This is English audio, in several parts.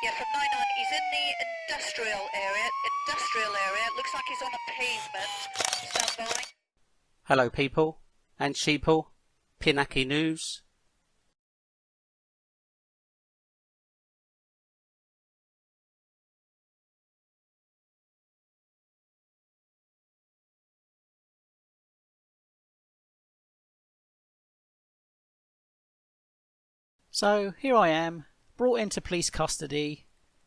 Yeah, from 99. He's in the industrial area. Looks like he's on a pavement. Stand by. Hello people and sheeple. Pinaci News. So here I am, brought into police custody,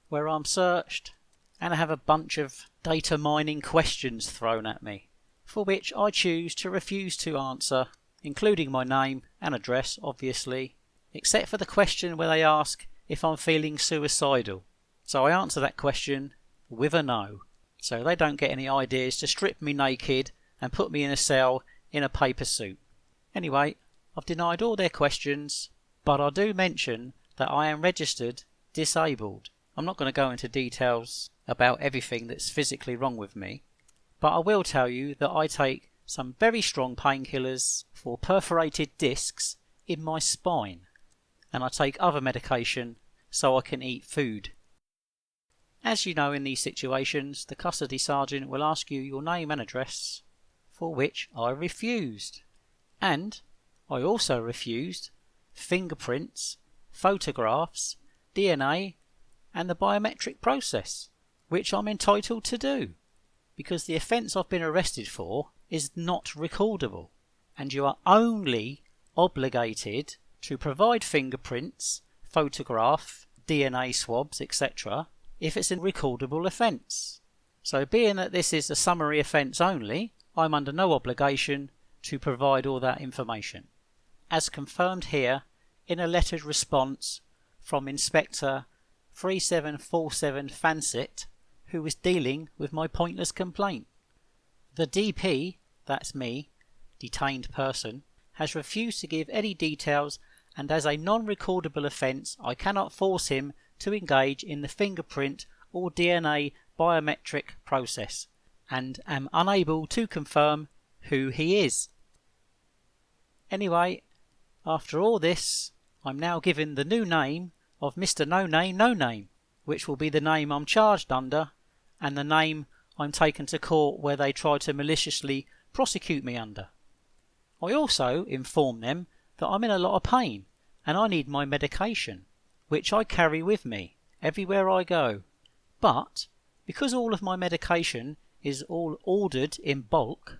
where I'm searched and I have a bunch of data mining questions thrown at me, for which I choose to refuse to answer, including my name and address obviously, except for the question where they ask if I'm feeling suicidal. So I answer that question with a no, so they don't get any ideas to strip me naked and put me in a cell in a paper suit. Anyway, I've denied all their questions, but I do mention that I am registered disabled. I'm not going to go into details about everything that's physically wrong with me, but I will tell you that I take some very strong painkillers for perforated discs in my spine, and I take other medication so I can eat food. As you know, in these situations, the custody sergeant will ask you your name and address, for which I refused. And I also refused fingerprints, photographs, DNA and the biometric process, which I'm entitled to do, because the offence I've been arrested for is not recordable, and you are only obligated to provide fingerprints, photograph, DNA swabs, etc. if it's a recordable offence. So being that this is a summary offence only, I'm under no obligation to provide all that information, as confirmed here in a lettered response from Inspector 3747 Fansett, who was dealing with my pointless complaint. The DP, that's me, detained person, has refused to give any details, and as a non-recordable offence I cannot force him to engage in the fingerprint or DNA biometric process, and am unable to confirm who he is. Anyway, after all this, I'm now given the new name of Mr. No Name No Name, which will be the name I'm charged under and the name I'm taken to court where they try to maliciously prosecute me under. I also inform them that I'm in a lot of pain and I need my medication, which I carry with me everywhere I go. But because all of my medication is all ordered in bulk,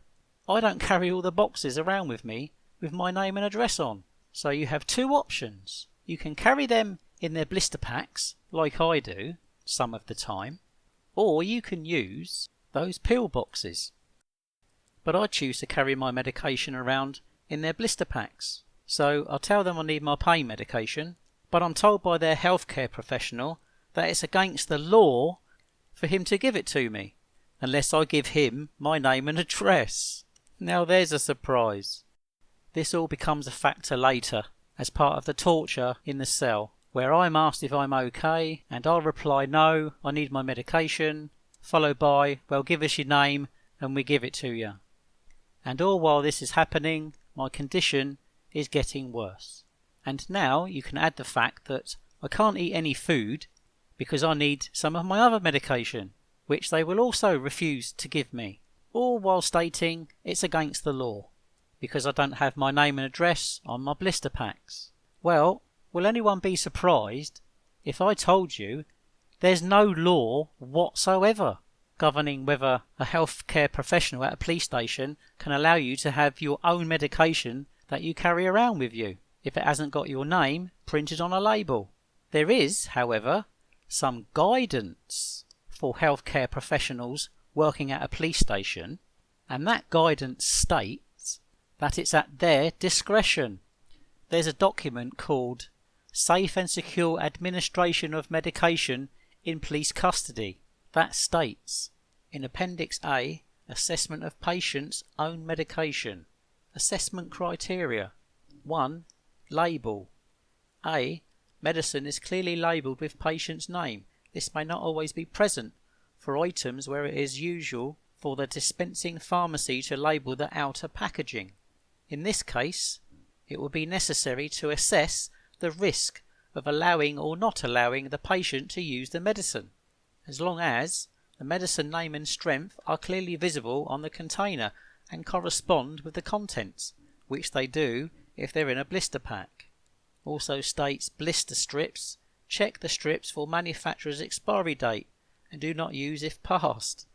I don't carry all the boxes around with me with my name and address on. So you have two options. You can carry them in their blister packs, like I do some of the time, or you can use those pill boxes. But I choose to carry my medication around in their blister packs. So I'll tell them I need my pain medication, but I'm told by their healthcare professional that it's against the law for him to give it to me, unless I give him my name and address. Now there's a surprise. This all becomes a factor later, as part of the torture in the cell, where I'm asked if I'm okay, and I'll reply no, I need my medication, followed by, well, give us your name and we give it to you. And all while this is happening, my condition is getting worse. And now you can add the fact that I can't eat any food because I need some of my other medication, which they will also refuse to give me, all while stating it's against the law, because I don't have my name and address on my blister packs. Well, will anyone be surprised if I told you there's no law whatsoever governing whether a healthcare professional at a police station can allow you to have your own medication that you carry around with you if it hasn't got your name printed on a label? There is, however, some guidance for healthcare professionals working at a police station, and that guidance states that it's at their discretion. There's a document called Safe and Secure Administration of Medication in Police Custody that states, in Appendix A, Assessment of Patient's Own Medication, Assessment Criteria: 1. Label. A. Medicine is clearly labelled with patient's name. This may not always be present for items where it is usual for the dispensing pharmacy to label the outer packaging. In this case, it will be necessary to assess the risk of allowing or not allowing the patient to use the medicine, as long as the medicine name and strength are clearly visible on the container and correspond with the contents, which they do if they're in a blister pack. Also states blister strips, check the strips for manufacturer's expiry date and do not use if passed.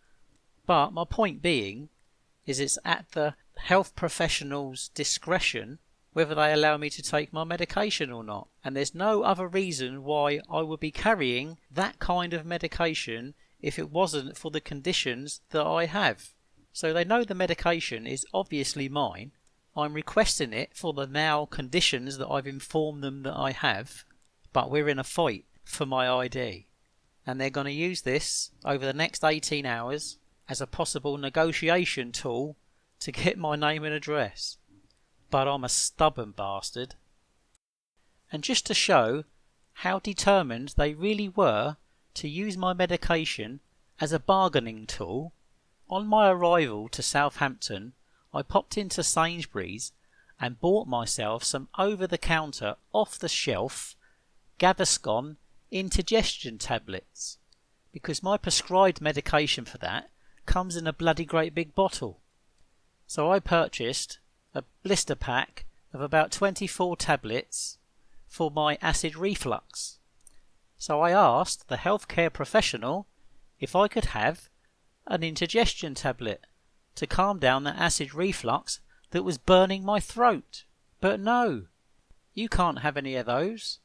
But my point being is it's at the health professional's discretion whether they allow me to take my medication or not, and there's no other reason why I would be carrying that kind of medication if it wasn't for the conditions that I have. So they know the medication is obviously mine. I'm requesting it for the now conditions that I've informed them that I have, but we're in a fight for my ID, and they're going to use this over the next 18 hours as a possible negotiation tool to get my name and address. But I'm a stubborn bastard. And just to show how determined they really were to use my medication as a bargaining tool, on my arrival to Southampton I popped into Sainsbury's and bought myself some over-the-counter, off-the-shelf Gaviscon indigestion tablets, because my prescribed medication for that comes in a bloody great big bottle. So I purchased a blister pack of about 24 tablets for my acid reflux. So I asked the healthcare professional if I could have an indigestion tablet to calm down the acid reflux that was burning my throat. But no, you can't have any of those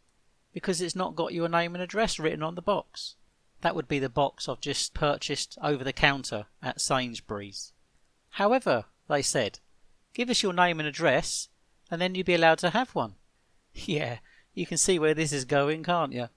because it's not got your name and address written on the box. That would be the box I've just purchased over the counter at Sainsbury's. However, they said, give us your name and address and then you'll be allowed to have one. Yeah, you can see where this is going, can't you?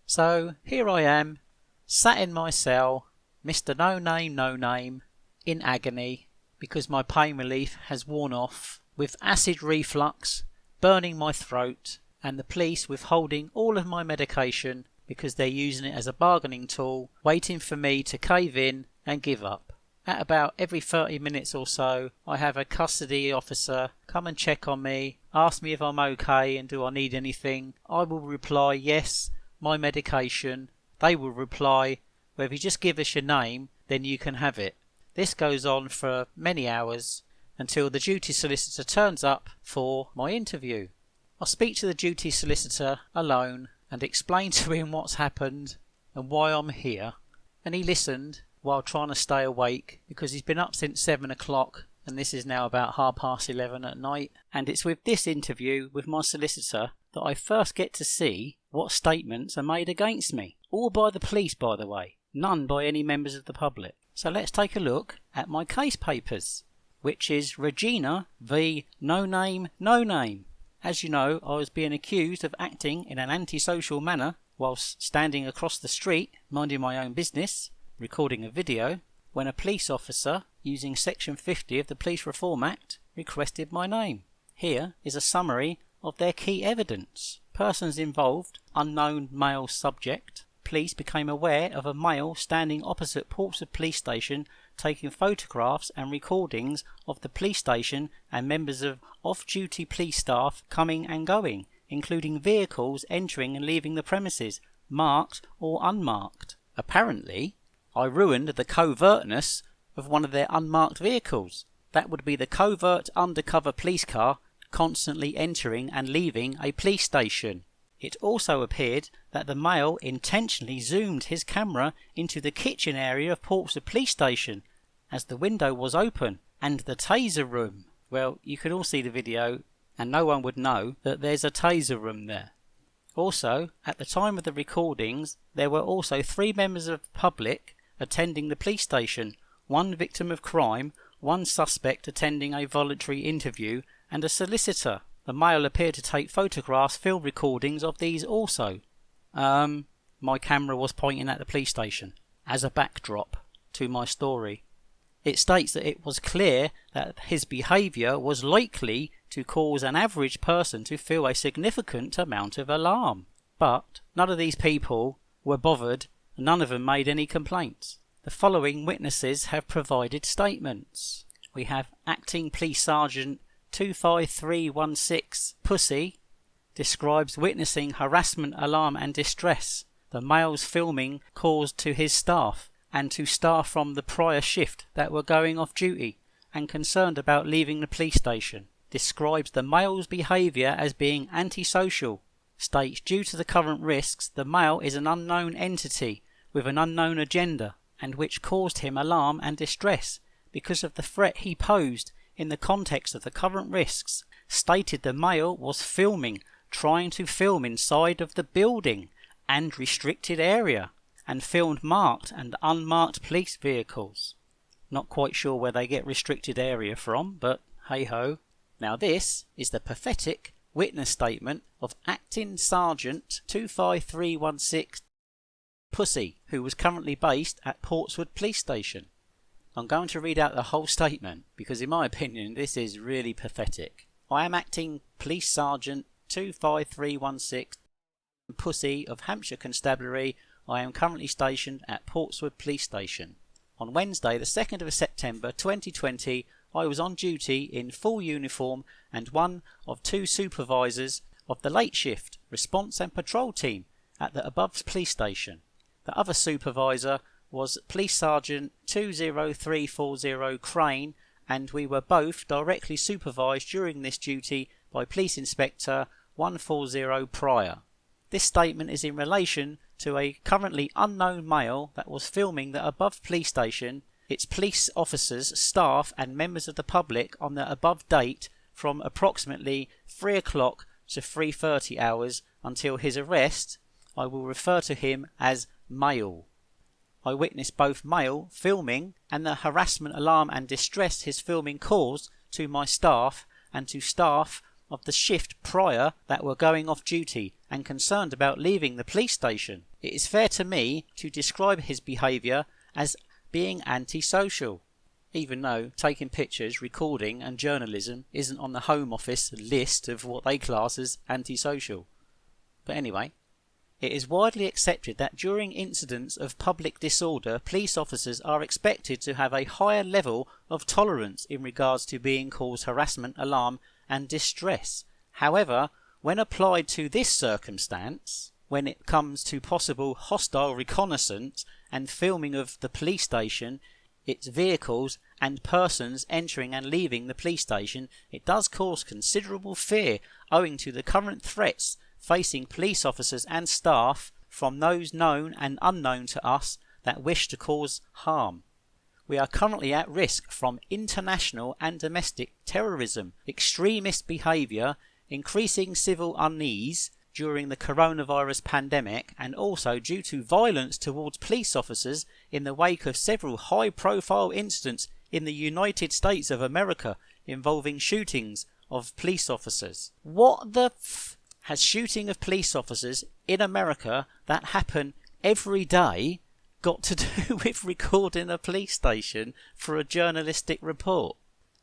So here I am, sat in my cell, Mr. No Name, No Name, in agony because my pain relief has worn off, with acid reflux, burning my throat, and the police withholding all of my medication because they're using it as a bargaining tool, waiting for me to cave in and give up. At about every 30 minutes or so, I have a custody officer come and check on me, ask me if I'm okay and do I need anything. I will reply, yes, my medication. They will reply, well, if you just give us your name, then you can have it. This goes on for many hours until the duty solicitor turns up for my interview. I speak to the duty solicitor alone and explain to him what's happened and why I'm here, and he listened while trying to stay awake because he's been up since 7 o'clock and this is now about 11:30 at night. And it's with this interview with my solicitor that I first get to see what statements are made against me, all by the police, by the way, none by any members of the public. So let's take a look at my case papers, which is Regina v. No Name, No Name. As you know, I was being accused of acting in an antisocial manner whilst standing across the street, minding my own business, recording a video, when a police officer, using Section 50 of the Police Reform Act, requested my name. Here is a summary of their key evidence. Persons involved, unknown male subject. Police became aware of a male standing opposite Portswood police station taking photographs and recordings of the police station and members of off-duty police staff coming and going, including vehicles entering and leaving the premises, marked or unmarked. Apparently, I ruined the covertness of one of their unmarked vehicles. That would be the covert undercover police car constantly entering and leaving a police station. It also appeared that the male intentionally zoomed his camera into the kitchen area of Portswood police station as the window was open, and the taser room. Well, you can all see the video and no one would know that there's a taser room there. Also, at the time of the recordings, there were also 3 members of the public attending the police station, 1 victim of crime, 1 suspect attending a voluntary interview, and a solicitor. The male appeared to take photographs, film recordings of these also. My camera was pointing at the police station as a backdrop to my story. It states that it was clear that his behaviour was likely to cause an average person to feel a significant amount of alarm. But none of these people were bothered, and none of them made any complaints. The following witnesses have provided statements. We have Acting Police Sergeant 25316 Pusey, describes witnessing harassment, alarm and distress the male's filming caused to his staff and to staff from the prior shift that were going off duty and concerned about leaving the police station. Describes the male's behaviour as being antisocial. States due to the current risks, the male is an unknown entity with an unknown agenda and which caused him alarm and distress because of the threat he posed in the context of the current risks. Stated the male was filming, trying to film inside of the building and restricted area and filmed marked and unmarked police vehicles. Not quite sure where they get restricted area from, but hey ho. Now this is the pathetic witness statement of Acting Sergeant 25316 Pusey, who was currently based at Portswood Police Station. I'm going to read out the whole statement because in my opinion this is really pathetic. I am Acting Police Sergeant 25316 Pusey of Hampshire Constabulary. I am currently stationed at Portswood Police Station. On Wednesday the 2nd of September 2020 I was on duty in full uniform and one of two supervisors of the late shift, response and patrol team at the above police station. The other supervisor was Police Sergeant 20340 Crane, and we were both directly supervised during this duty by Police Inspector 140 Pryor. This statement is in relation to a currently unknown male that was filming the above police station, its police officers, staff and members of the public on the above date from approximately 3 o'clock to 3:30 hours until his arrest. I will refer to him as male. I witnessed both male filming and the harassment, alarm and distress his filming caused to my staff and to staff of the shift prior that were going off duty and concerned about leaving the police station. It is fair to me to describe his behaviour as being antisocial, even though taking pictures, recording and journalism isn't on the Home Office list of what they class as antisocial. But anyway, it is widely accepted that during incidents of public disorder, police officers are expected to have a higher level of tolerance in regards to being caused harassment, alarm and distress. However, when applied to this circumstance, when it comes to possible hostile reconnaissance and filming of the police station, its vehicles and persons entering and leaving the police station, it does cause considerable fear owing to the current threats facing police officers and staff from those known and unknown to us that wish to cause harm. We are currently at risk from international and domestic terrorism, extremist behaviour, increasing civil unease during the coronavirus pandemic, and also due to violence towards police officers in the wake of several high-profile incidents in the United States of America involving shootings of police officers. What the has shooting of police officers in America that happen every day got to do with recording a police station for a journalistic report?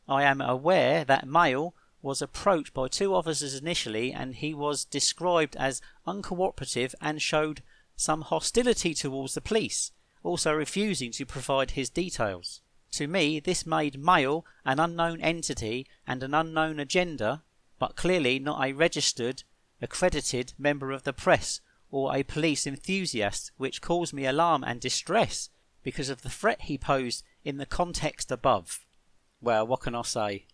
I am aware that male was approached by two officers initially and he was described as uncooperative and showed some hostility towards the police, also refusing to provide his details. To me, this made male an unknown entity and an unknown agenda, but clearly not a registered, accredited member of the press or a police enthusiast, which caused me alarm and distress because of the threat he posed in the context above. Well, what can I say?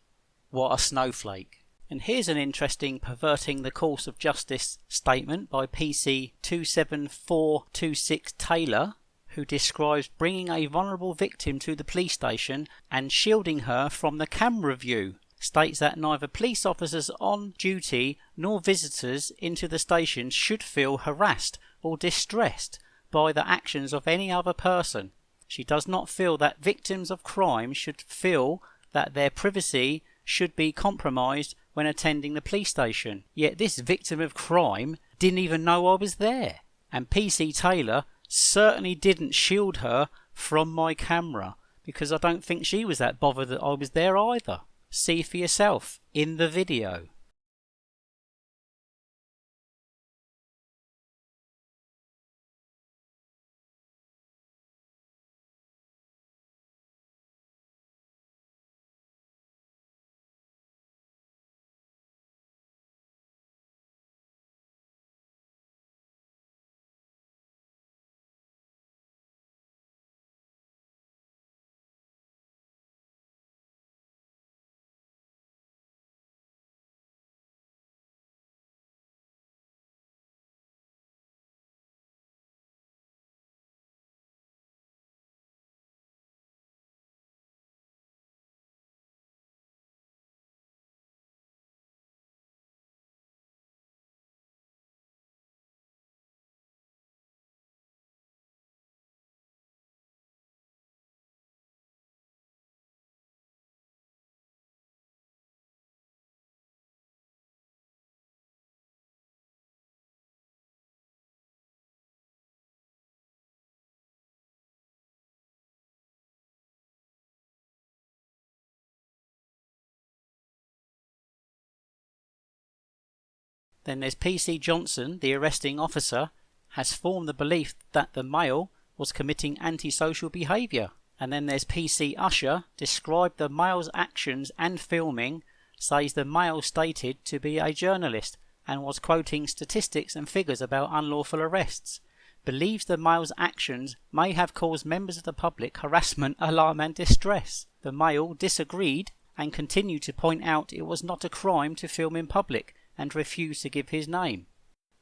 What a snowflake. And here's an interesting perverting the course of justice statement by PC 27426 Taylor, who describes bringing a vulnerable victim to the police station and shielding her from the camera view. States that neither police officers on duty nor visitors into the station should feel harassed or distressed by the actions of any other person. She does not feel that victims of crime should feel that their privacy should be compromised when attending the police station. Yet this victim of crime didn't even know I was there. And PC Taylor certainly didn't shield her from my camera, because I don't think she was that bothered that I was there either. See for yourself in the video. Then there's PC Johnson, the arresting officer, has formed the belief that the male was committing antisocial behaviour. And then there's PC Usher, described the male's actions and filming, says the male stated to be a journalist and was quoting statistics and figures about unlawful arrests, believes the male's actions may have caused members of the public harassment, alarm and distress. The male disagreed and continued to point out it was not a crime to film in public and refused to give his name.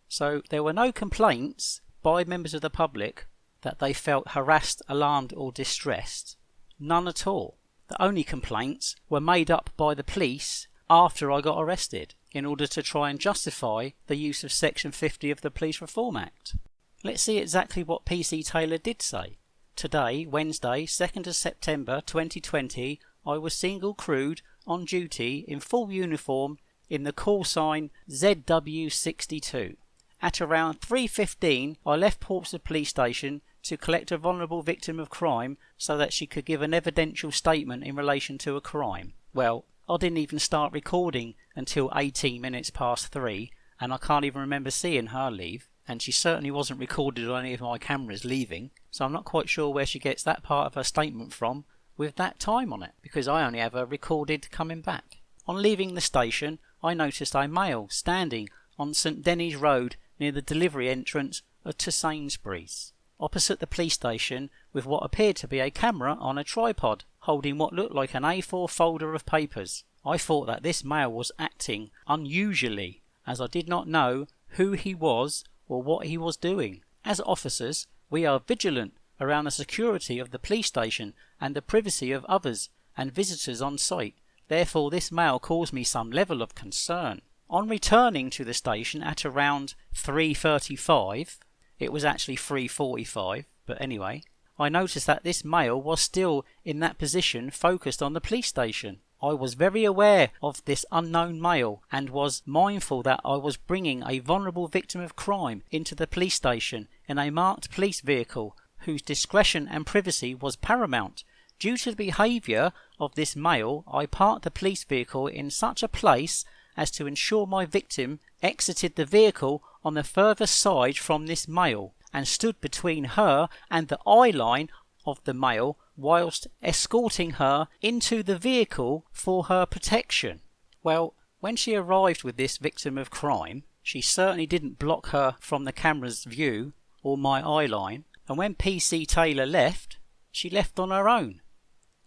So there were no complaints by members of the public that they felt harassed, alarmed or distressed. None at all. The only complaints were made up by the police after I got arrested in order to try and justify the use of Section 50 of the Police Reform Act. Let's see exactly what PC Taylor did say. Today, Wednesday, 2nd of September 2020, I was single crewed on duty in full uniform in the call sign ZW62. At around 3:15, I left Portswood Police Station to collect a vulnerable victim of crime so that she could give an evidential statement in relation to a crime. Well, I didn't even start recording until 18 minutes past 3, and I can't even remember seeing her leave, and she certainly wasn't recorded on any of my cameras leaving, so I'm not quite sure where she gets that part of her statement from with that time on it, because I only have her recorded coming back. On leaving the station, I noticed a male standing on St Denis Road near the delivery entrance to Sainsbury's, opposite the police station, with what appeared to be a camera on a tripod, holding what looked like an A4 folder of papers. I thought that this male was acting unusually, as I did not know who he was or what he was doing. As officers, we are vigilant around the security of the police station and the privacy of others and visitors on site. Therefore this male caused me some level of concern. On returning to the station at around 3:35, it was actually 3:45, but anyway, I noticed that this male was still in that position, focused on the police station. I was very aware of this unknown male and was mindful that I was bringing a vulnerable victim of crime into the police station in a marked police vehicle whose discretion and privacy was paramount. Due to the behaviour of this male, I parked the police vehicle in such a place as to ensure my victim exited the vehicle on the further side from this male and stood between her and the eye line of the male whilst escorting her into the vehicle for her protection. Well, when she arrived with this victim of crime, she certainly didn't block her from the camera's view or my eye line, and when PC Taylor left, she left on her own,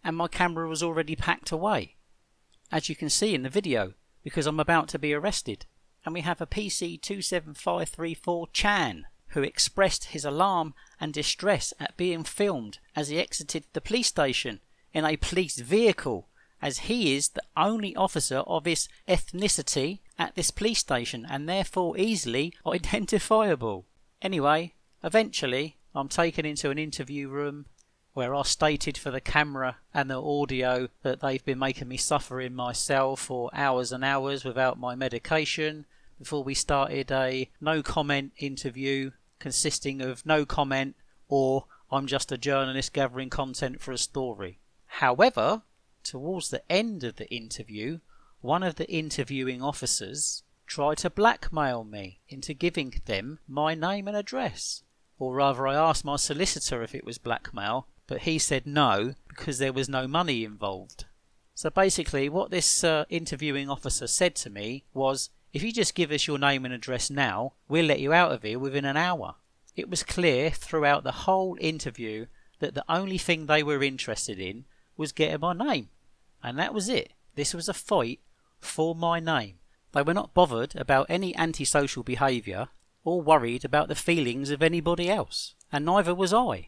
and my camera was already packed away, as you can see in the video, because I'm about to be arrested. And we have a PC 27534 Chan, who expressed his alarm and distress at being filmed as he exited the police station in a police vehicle, as he is the only officer of his ethnicity at this police station and therefore easily identifiable. Anyway, eventually I'm taken into an interview room where I stated for the camera and the audio that they've been making me suffer in my cell for hours and hours without my medication, before we started a no comment interview consisting of no comment or I'm just a journalist gathering content for a story. However, towards the end of the interview, one of the interviewing officers tried to blackmail me into giving them my name and address. Or rather, I asked my solicitor if it was blackmail, but he said no, because there was no money involved. So basically what this interviewing officer said to me was, if you just give us your name and address now, we'll let you out of here within an hour. It was clear throughout the whole interview that the only thing they were interested in was getting my name. And that was it. This was a fight for my name. They were not bothered about any antisocial behaviour or worried about the feelings of anybody else. And neither was I,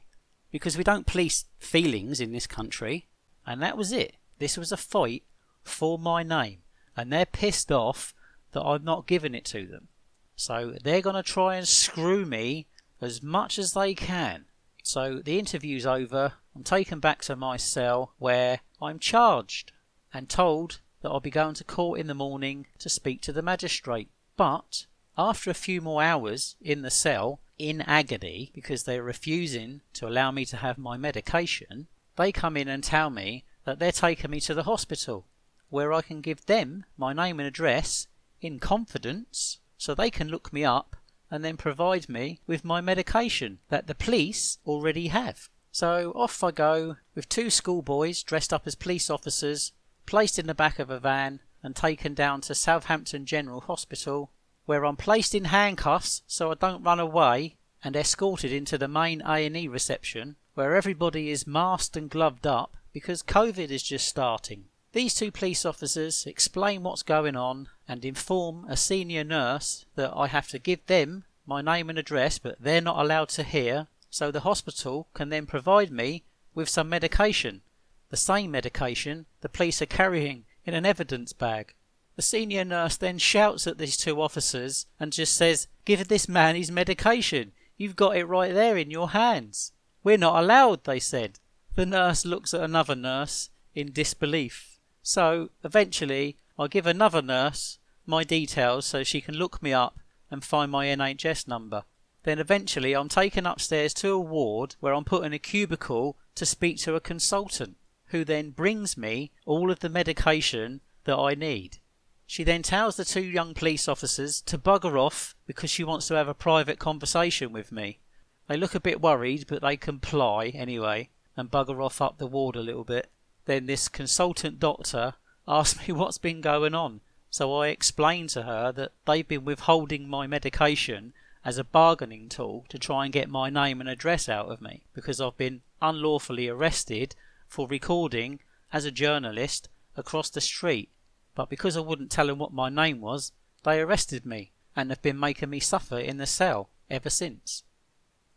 because we don't police feelings in this country. And that was it. This was a fight for my name. And they're pissed off that I'm not giving it to them. So they're going to try and screw me as much as they can. So the interview's over. I'm taken back to my cell where I'm charged and told that I'll be going to court in the morning to speak to the magistrate. But after a few more hours in the cell, in agony, because they're refusing to allow me to have my medication, they come in and tell me that they're taking me to the hospital, where I can give them my name and address in confidence, so they can look me up and then provide me with my medication that the police already have. So off I go with 2 schoolboys dressed up as police officers, placed in the back of a van and taken down to Southampton General Hospital, where I'm placed in handcuffs so I don't run away, and escorted into the main A&E reception, where everybody is masked and gloved up because COVID is just starting. These 2 police officers explain what's going on and inform a senior nurse that I have to give them my name and address, but they're not allowed to hear, so the hospital can then provide me with some medication, the same medication the police are carrying in an evidence bag. The senior nurse then shouts at these 2 officers and just says, "Give this man his medication. You've got it right there in your hands." "We're not allowed," they said. The nurse looks at another nurse in disbelief. So eventually I give another nurse my details so she can look me up and find my NHS number. Then eventually I'm taken upstairs to a ward where I'm put in a cubicle to speak to a consultant, who then brings me all of the medication that I need. She then tells the 2 young police officers to bugger off because she wants to have a private conversation with me. They look a bit worried, but they comply anyway and bugger off up the ward a little bit. Then this consultant doctor asks me what's been going on, so I explain to her that they've been withholding my medication as a bargaining tool to try and get my name and address out of me, because I've been unlawfully arrested for recording as a journalist across the street. But because I wouldn't tell them what my name was, they arrested me and have been making me suffer in the cell ever since.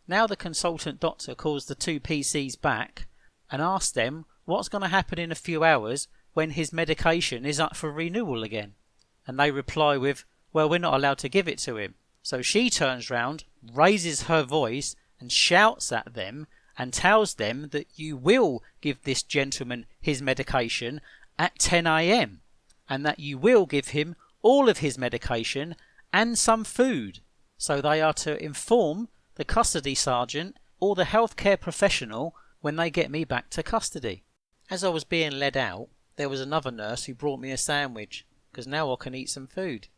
Now the consultant doctor calls the 2 PCs back and asks them what's going to happen in a few hours when his medication is up for renewal again. And they reply with, "Well, we're not allowed to give it to him." So she turns round, raises her voice and shouts at them and tells them that you will give this gentleman his medication at 10 a.m. and that you will give him all of his medication and some food. So they are to inform the custody sergeant or the healthcare professional when they get me back to custody. As I was being led out, there was another nurse who brought me a sandwich, because now I can eat some food,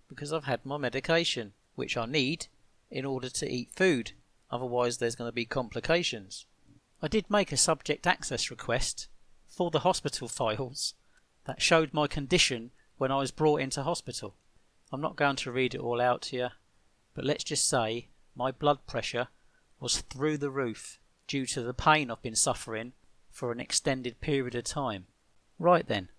because I've had my medication, which I need in order to eat food, otherwise there's going to be complications. I did make a subject access request for the hospital files that showed my condition when I was brought into hospital. I'm not going to read it all out to you, but let's just say my blood pressure was through the roof due to the pain I've been suffering for an extended period of time. Right then,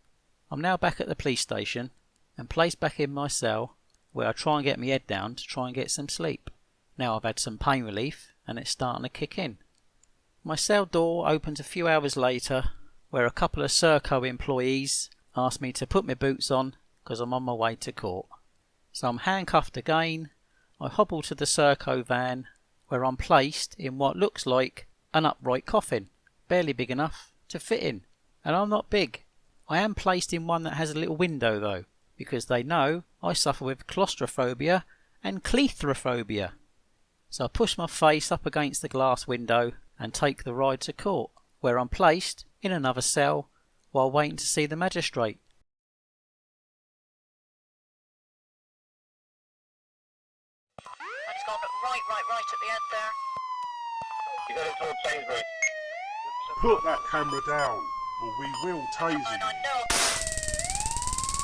I'm now back at the police station and placed back in my cell, where I try and get my head down to try and get some sleep. Now I've had some pain relief and it's starting to kick in. My cell door opens a few hours later, where a couple of Serco employees asked me to put my boots on because I'm on my way to court. So I'm handcuffed again. I hobble to the Serco van, where I'm placed in what looks like an upright coffin, barely big enough to fit in. And I'm not big. I am placed in one that has a little window though, because they know I suffer with claustrophobia and cleithrophobia. So I push my face up against the glass window and take the ride to court, where I'm placed in another cell while waiting to see the magistrate. And it's gone right at the end there. You got it towards Sainsbury's. Put that camera down, or we will tase you. I know.